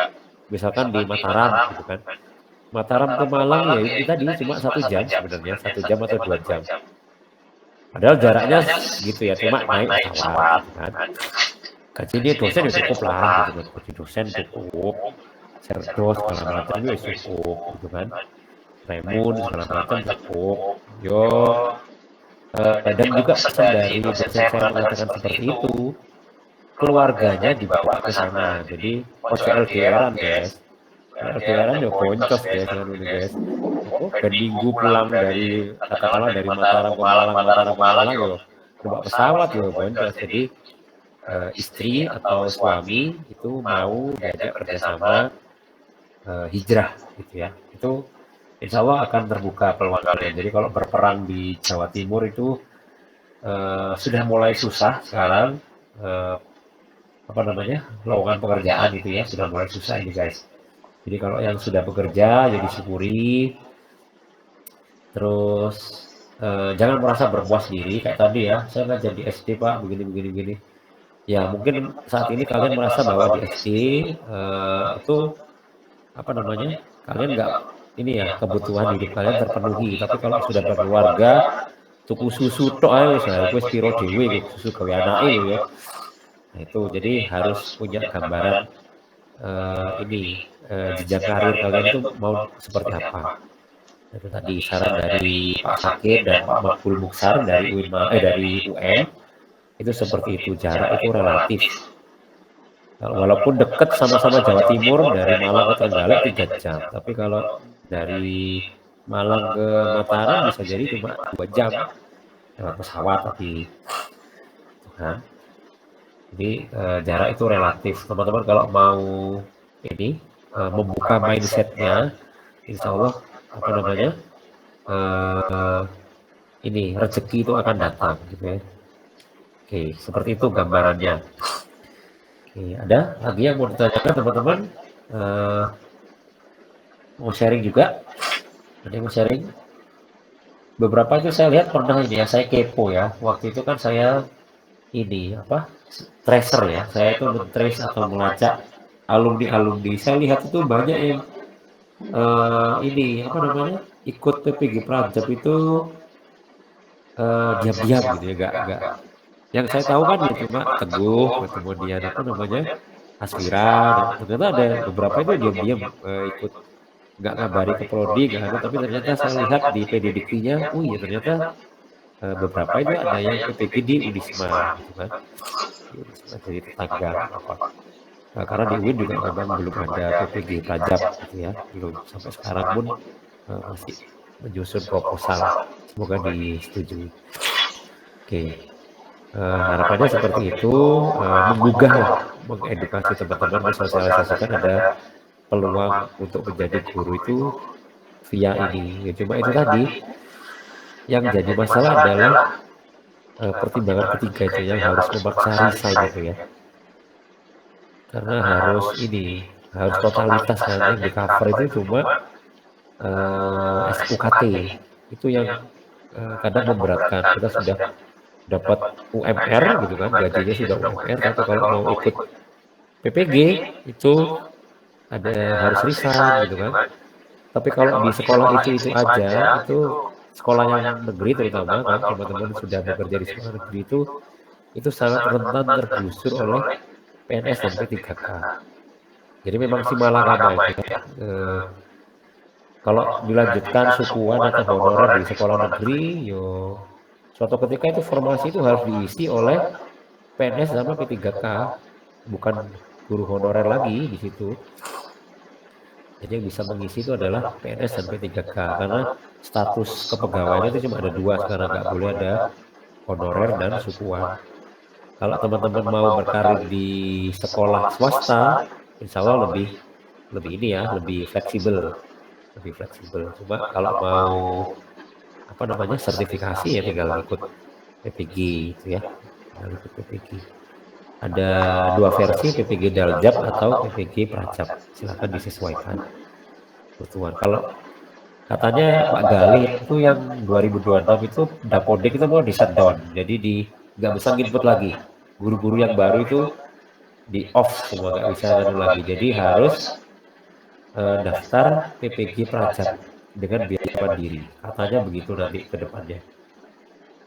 Misalkan di Mataram gitu kan, Mataram ke Malang ya itu tadi cuma 1 jam sebenarnya, 1 jam atau 2 jam. Padahal jaraknya gitu ya, cuma naik pesawat gitu kan. Gaji dia dosen ya cukup lah gitu kan, gaji dosen cukup, Serdos segala macam juga cukup gitu kan, Remun segala macam cukup. Dan juga pesan dari dosen saya mengatakan seperti itu, keluarganya dibawa ke sana. Jadi LDR-an guys, LDR-an ya boncos guys, guys. Dan minggu pulang dari katakanlah dari Mataram ke Malang, Mataram ke Malang ya coba pesawat ya boncos. Jadi istri atau suami itu mau diajak kerjasama hijrah gitu ya, itu insya Allah akan terbuka peluangnya. Jadi kalau berperang di Jawa Timur itu sudah mulai susah sekarang, lowongan pekerjaan itu ya sudah mulai susah ini guys. Jadi kalau yang sudah bekerja ya disyukuri. Terus jangan merasa berpuas diri kayak tadi ya, saya nggak jadi SD Pak, begini. Ya mungkin saat ini kalian merasa bahwa di SD itu kalian nggak kebutuhan hidup kalian terpenuhi. Tapi kalau sudah berkeluarga, tuku susu tok ae wis piro dhewe susu gawe anake ya. Nah itu jadi harus punya gambaran jenjang karir kalian itu mau seperti apa. Itu tadi saran dari Pak Fakir dan Pak Makbul Mukhtar dari dari UN itu seperti itu, jarak itu relatif. Walaupun dekat sama-sama Jawa Timur dari Malang ke Trenggalek 3 jam, tapi kalau dari Malang ke Mataram bisa jadi cuma 2 jam lewat pesawat tapi kan. Jadi jarak itu relatif. Teman-teman kalau mau ini membuka mindsetnya, insya Allah apa namanya ini rezeki itu akan datang gitu ya. Oke, seperti itu gambarannya. Oke, ada lagi yang mau ditanyakan teman-teman? Mau sharing juga? Ada yang mau sharing? Beberapa itu saya lihat pernah ini ya, saya kepo ya. Waktu itu kan saya ini apa? Tracer ya. Saya itu men-trace atau melacak alumni-alumni. Saya lihat itu banyak yang ini apa namanya? Ikut PPG Prajab itu diam-diam gitu ya, enggak. Yang saya tahu kan ya cuma Teguh, kemudian apa namanya? Aswira, dan ternyata ada beberapa itu diam-diam ikut, nggak ngabari ke prodi, nggak ada, tapi ternyata saya lihat di PDDK-nya, oh iya ternyata beberapa itu ada yang PPG di Unisma, gitu kan, di Unisma jadi tetangga apa. Karena di UIN juga memang belum ada PPG Prajab, gitu ya, belum sampai sekarang pun masih menyusun proposal, semoga disetujui. Oke. Harapannya seperti itu, menggugah lah, mengedukasi teman-teman, mensosialisasikan ada peluang untuk menjadi guru itu via ini. Ya, cuma itu tadi yang jadi masalah adalah pertimbangan ketiga itu yang harus memaksa resign itu ya. Karena harus ini, harus totalitas kan, yang di cover itu cuma SUKT, itu yang kadang memberatkan. Kita sudah dapat UMR gitu kan, gajinya sudah UMR, tapi kalau mau ikut PPG itu ada harus resign gitu kan. Tapi kalau di sekolah itu aja, itu sekolah yang negeri terutama kan, teman-teman sudah bekerja di sekolah negeri itu sangat rentan tergusur oleh PNS dan P3K. Jadi memang si malakama itu ya. Kalau dilanjutkan sukuan atau honorer di sekolah negeri, yo suatu ketika itu formasi itu harus diisi oleh PNS sama P3K, bukan guru honorer lagi di situ. Jadi yang bisa mengisi itu adalah PNS dan P3K, karena status kepegawaian itu cuma ada 2 sekarang, nggak boleh ada honorer dan sukuan. Kalau teman-teman mau berkarir di sekolah swasta, insya Allah lebih ini ya, lebih fleksibel. Cuma kalau mau apa namanya sertifikasi ya tinggal ikut PPG itu ya, tinggal ikut PPG. Ada 2 versi, PPG Daljab atau PPG Prajab, silahkan disesuaikan kebutuhan. Kalau katanya Pak Gali itu yang 2026 itu Dapodik itu mau di shutdown, jadi nggak bisa input lagi, guru-guru yang baru itu di off semua, nggak bisa lagi, jadi harus daftar PPG Prajab dengan biaya mandiri, katanya begitu nanti ke depannya.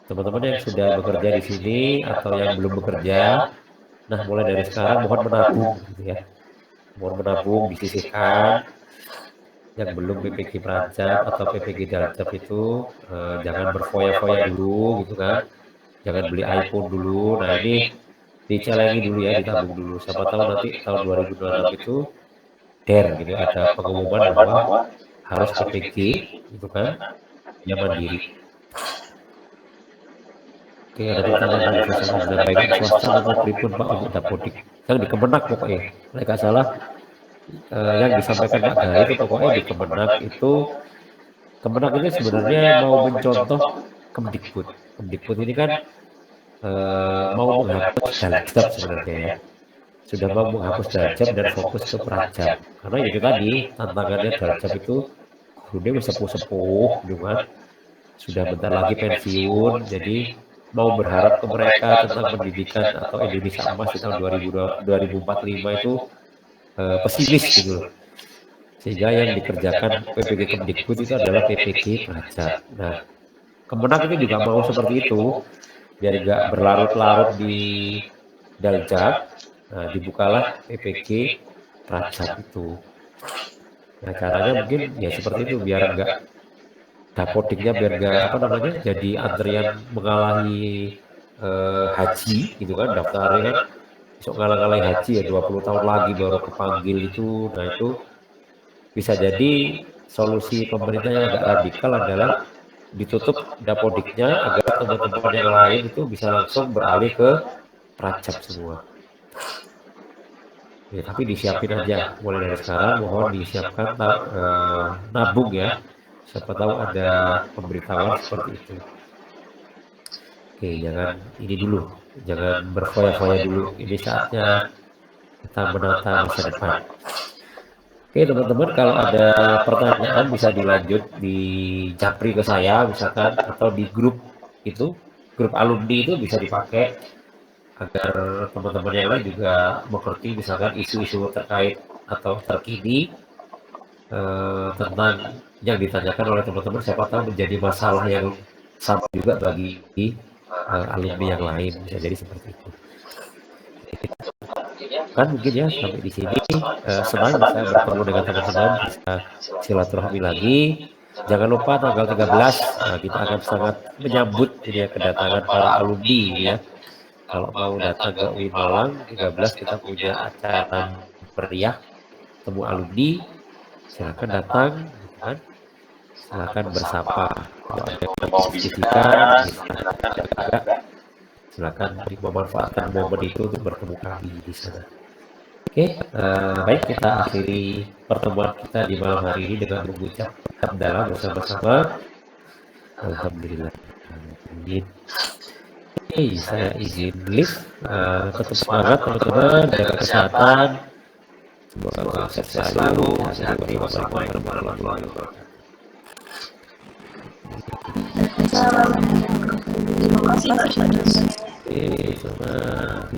Teman-teman yang sudah bekerja di sini atau yang belum bekerja, nah mulai dari sekarang mohon menabung gitu ya, mohon menabung, disisihkan. Yang belum PPG Prajab atau PPG Daljab itu jangan berfoya-foya dulu gitu kan, jangan beli iPhone dulu. Nah ini dicelengi dulu ya, ditabung dulu, siapa tahu nanti tahun 2026 itu gitu, ada pengumuman bahwa harus PPG gitu kan, ya mandiri. Oke, ada pertanyaan lagi, saya sudah baik swasta atau pripun Pak untuk Dapodik, yang di Kemenak pokoknya, nggak salah. Yang disampaikan Pak Gali itu pokoknya di Kemenak itu sebenarnya mau mencontoh Kemdikbud. Kemdikbud ini kan mau menghapus Daljab sebenarnya ya, sudah mau menghapus Daljab dan fokus ke Prajab, karena itu tadi tantangannya Daljab itu gurunya sepuh-sepuh gitu kan, sudah bentar lagi pensiun, jadi mau berharap ke mereka tentang pendidikan atau Indonesia emas di tahun 2045 itu pesimis gitu loh. Sehingga yang dikerjakan PPG Kemdikbud itu adalah PPG Prajab. Nah, Kemenak itu juga mau seperti itu, biar nggak berlarut-larut di Daljab. Nah, dibukalah PPG Prajab itu. Nah, caranya mungkin ya seperti itu, biar nggak dapodiknya biar gak apa namanya jadi antrian mengalahi haji gitu kan, daftarnya kan besok ngalah-ngalahi haji ya 20 tahun lagi baru kepanggil itu. Nah itu bisa jadi solusi pemerintah yang agak radikal adalah ditutup dapodiknya agar teman-teman yang lain itu bisa langsung beralih ke Pracap semua. Ya, tapi disiapin aja mulai dari sekarang, mohon disiapkan nabung ya. Siapa tahu ada pemberitahuan seperti itu. Oke, jangan ini dulu, jangan berfoya-foya dulu. Ini saatnya kita menata masa depan. Oke teman-teman, kalau ada pertanyaan bisa dilanjut di japri ke saya misalkan, atau di grup itu, grup alumni itu bisa dipakai agar teman-teman yang lain juga mengerti misalkan isu-isu terkait atau terkini tentang yang ditanyakan oleh teman-teman, siapa tahu menjadi masalah yang sama juga bagi alumni yang lain, bisa jadi seperti itu. Kan mungkin ya sampai di sini senang bisa bertemu dengan teman-teman, bisa silaturahmi lagi. Jangan lupa tanggal 13 kita akan sangat menyambut ini ya kedatangan para alumni ya. Kalau mau datang ke UIN Malang 13 kita punya acara meriah temu alumni, silakan datang gitu kan. Silakan bersapa. Kalau ada yang mau diskusikan, silakan memanfaatkan momen itu untuk bertemu kami di sana. Oke, baik kita akhiri pertemuan kita di malam hari ini dengan mengucap hamdalah bersama-sama. Alhamdulillah. Oke, saya izin lift. Tetap semangat teman-teman, jaga kesehatan. Semoga sehat selalu. Wassalamualaikum warahmatullahi wabarakatuh. Terima kasih Pak Syadus. Oke, selamat.